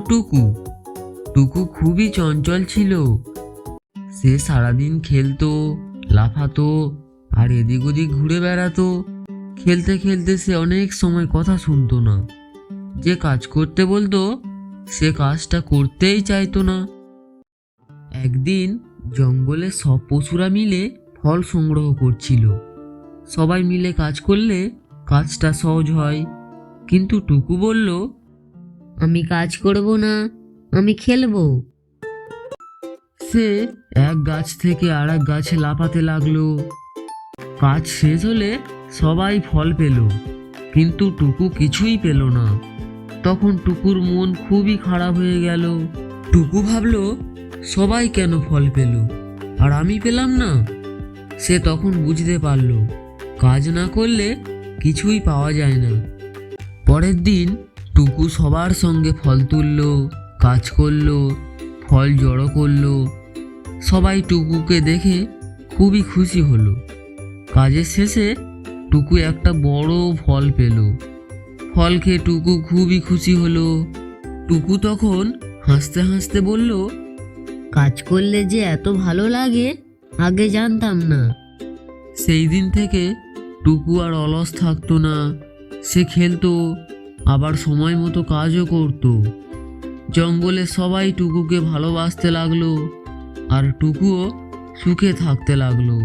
টুকু। টুকু খুবই চঞ্চল ছিল। সে সারাদিন খেলতো, লাফাতো আর এদিক ওদিক ঘুরে বেড়াতো। খেলতে খেলতে সে অনেক সময় কথা শুনতো না। যে কাজ করতে বলতো সে কাজটা করতেই চাইতো না। একদিন জঙ্গলে সব পশুরা মিলে ফল সংগ্রহ করছিল। সবাই মিলে কাজ করলে কাজটা সহজ হয়, কিন্তু টুকু বলল, আমি কাজ করব না, আমি খেলবো। সে এক গাছ থেকে আর এক গাছে লাফাতে লাগলো। কাজ শেষ হলে সবাই ফল পেল, কিন্তু টুকু কিছুই পেল না। তখন টুকুর মন খুবই খারাপ হয়ে গেল। টুকু ভাবলো, সবাই কেন ফল পেল আর আমি পেলাম না। সে তখন বুঝতে পারলো কাজ না করলে কিছুই পাওয়া যায় না। পরের দিন টুকু সবার সঙ্গে ফল তুললো, কাজ করলো, ফল জড়ো করলো। সবাই টুকুকে দেখে খুবই খুশি হলো। কাজের শেষে টুকু একটা বড় ফল পেল। ফল খেয়ে টুকু খুবই খুশি হলো। টুকু তখন হাসতে হাসতে বলল, কাজ করলে যে এত ভালো লাগে আগে জানতাম না। সেই দিন থেকে টুকু আর অলস থাকতো না। সে খেলতো, আবার সময় মতো কাজও করতো। জঙ্গলে সবাই টুকুকে ভালোবাসতে লাগলো, আর টুকুও সুখে থাকতে লাগলো।